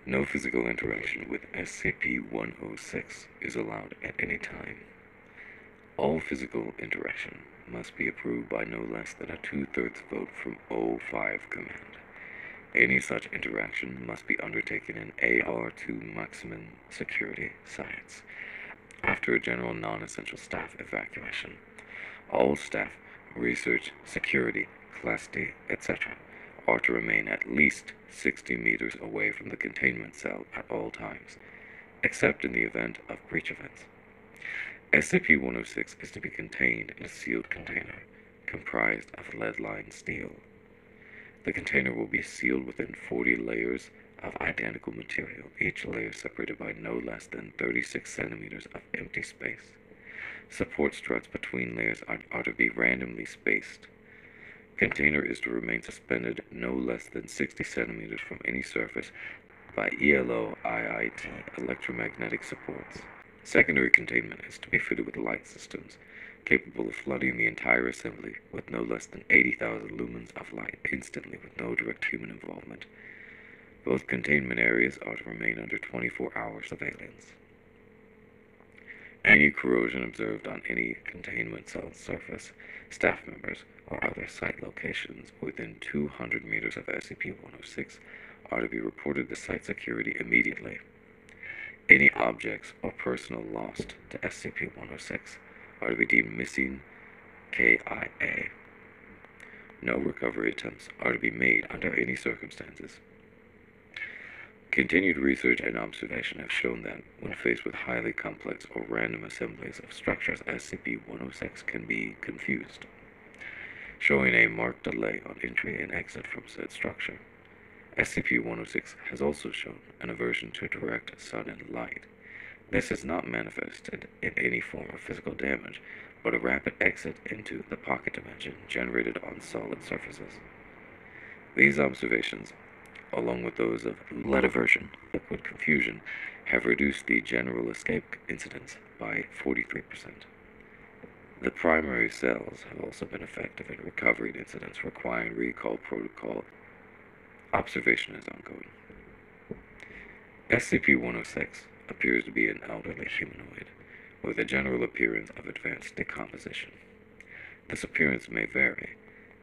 No physical interaction with SCP-106 is allowed at any time. All physical interaction must be approved by no less than a 2/3 vote from O5 Command. Any such interaction must be undertaken in AR2 maximum security sites after a general non-essential staff evacuation. All staff, research, security, Class D, etc. are to remain at least 60 meters away from the containment cell at all times, except in the event of breach events. SCP-106 is to be contained in a sealed container comprised of lead-lined steel. The container will be sealed within 40 layers of identical material, each layer separated by no less than 36 centimeters of empty space. Support struts between layers are to be randomly spaced. Container is to remain suspended no less than 60 centimeters from any surface by ELO-IIT electromagnetic supports. Secondary containment is to be fitted with light systems capable of flooding the entire assembly with no less than 80,000 lumens of light instantly with no direct human involvement. Both containment areas are to remain under 24-hour surveillance. Any corrosion observed on any containment cell surface, staff members, or other site locations within 200 meters of SCP-106 are to be reported to site security immediately. Any objects or personnel lost to SCP-106 are to be deemed missing KIA. No recovery attempts are to be made under any circumstances. Continued research and observation have shown that, when faced with highly complex or random assemblies of structures, SCP-106 can be confused, showing a marked delay on entry and exit from said structure. SCP-106 has also shown an aversion to direct sun and light. This is not manifested in any form of physical damage, but a rapid exit into the pocket dimension generated on solid surfaces. These observations, along with those of lead aversion, liquid confusion, have reduced the general escape incidence by 43%. The primary cells have also been effective in recovering incidents requiring recall protocol. Observation is ongoing. SCP-106 appears to be an elderly humanoid, with a general appearance of advanced decomposition. This appearance may vary,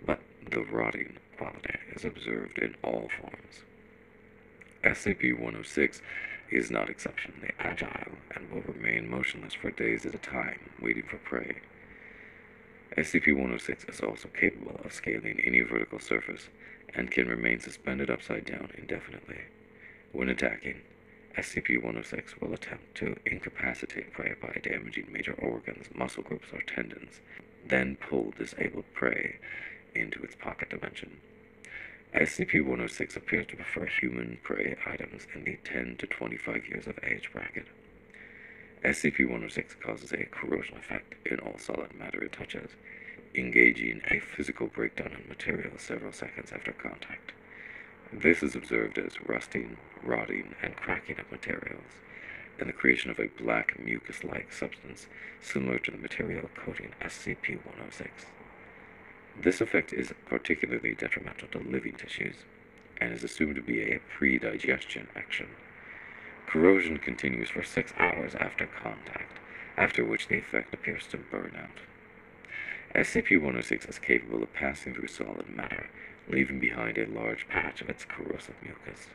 but the rotting quality is observed in all forms. SCP-106 is not exceptionally agile and will remain motionless for days at a time, waiting for prey. SCP-106 is also capable of scaling any vertical surface and can remain suspended upside down indefinitely. When attacking, SCP-106 will attempt to incapacitate prey by damaging major organs, muscle groups, or tendons, then pull disabled prey into its pocket dimension. SCP-106 appears to prefer human prey items in the 10 to 25 years of age bracket. SCP-106 causes a corrosion effect in all solid matter it touches, engaging a physical breakdown in material several seconds after contact. This is observed as rusting, rotting, and cracking of materials, and the creation of a black mucus-like substance similar to the material coating SCP-106. This effect is particularly detrimental to living tissues, and is assumed to be a pre-digestion action. Corrosion continues for 6 hours after contact, after which the effect appears to burn out. SCP-106 is capable of passing through solid matter, leaving behind a large patch of its corrosive mucus.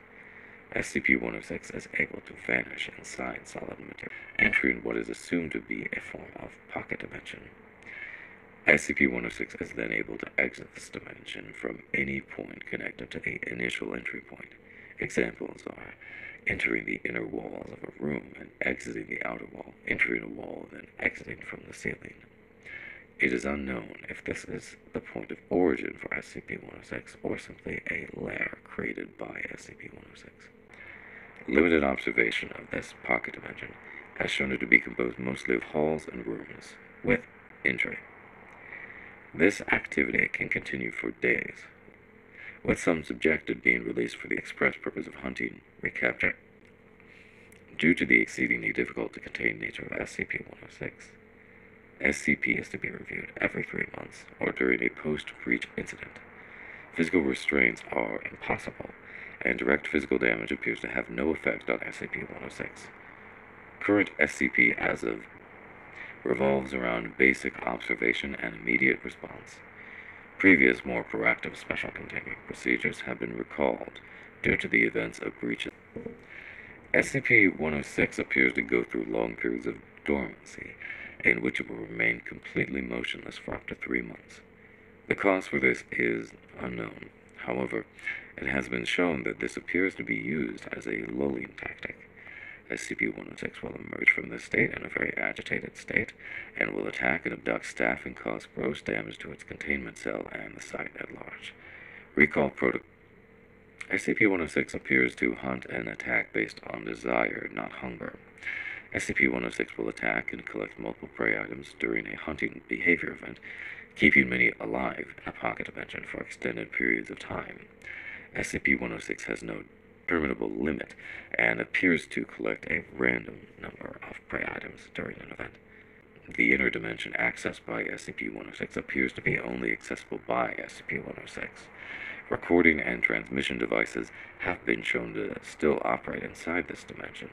SCP-106 is able to vanish inside solid material, entering what is assumed to be a form of pocket dimension. SCP-106 is then able to exit this dimension from any point connected to the initial entry point. Examples are entering the inner walls of a room and exiting the outer wall, entering a wall, then exiting from the ceiling. It is unknown if this is the point of origin for SCP-106 or simply a lair created by SCP-106. Limited observation of this pocket dimension has shown it to be composed mostly of halls and rooms, with entry. This activity can continue for days, with some subjected being released for the express purpose of hunting, recapture. Due to the exceedingly difficult to contain nature of SCP-106, SCP is to be reviewed every 3 months or during a post-breach incident. Physical restraints are impossible, and direct physical damage appears to have no effect on SCP-106. Current SCP as of revolves around basic observation and immediate response. Previous, more proactive special containment procedures have been recalled due to the events of breaches. SCP-106 appears to go through long periods of dormancy, in which it will remain completely motionless for up to 3 months. The cause for this is unknown. However, it has been shown that this appears to be used as a lulling tactic. SCP-106 will emerge from this state in a very agitated state, and will attack and abduct staff and cause gross damage to its containment cell and the site at large. Recall protocol. SCP-106 appears to hunt and attack based on desire, not hunger. SCP-106 will attack and collect multiple prey items during a hunting behavior event, keeping many alive in a pocket dimension for extended periods of time. SCP-106 has no determinable limit and appears to collect a random number of prey items during an event. The inner dimension accessed by SCP-106 appears to be only accessible by SCP-106. Recording and transmission devices have been shown to still operate inside this dimension,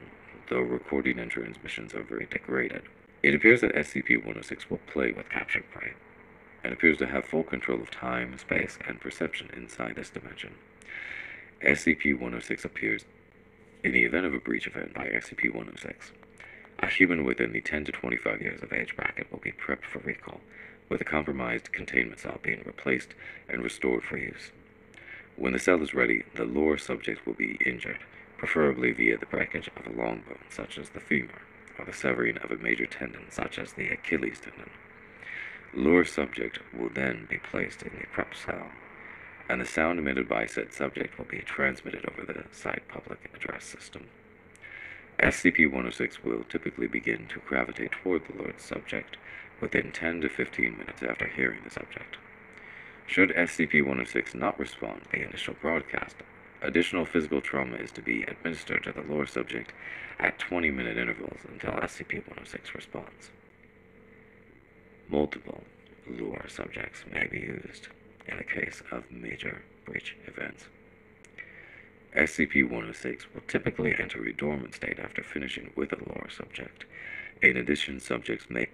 though recording and transmissions are very degraded. It appears that SCP-106 will play with captured prey, and appears to have full control of time, space, and perception inside this dimension. SCP-106 appears in the event of a breach event by SCP-106. A human within the 10 to 25 years of age bracket will be prepped for recall, with a compromised containment cell being replaced and restored for use. When the cell is ready, the lower subject will be injured, preferably via the breakage of a long bone, such as the femur, or the severing of a major tendon, such as the Achilles tendon. Lower subject will then be placed in the prep cell, and the sound emitted by said subject will be transmitted over the site public address system. SCP-106 will typically begin to gravitate toward the lower subject within 10 to 15 minutes after hearing the subject. Should SCP-106 not respond to the initial broadcast, additional physical trauma is to be administered to the lower subject at 20-minute intervals until SCP-106 responds. Multiple lower subjects may be used in the case of major breach events. SCP-106 will typically enter a dormant state after finishing with a lower subject. In addition, subjects may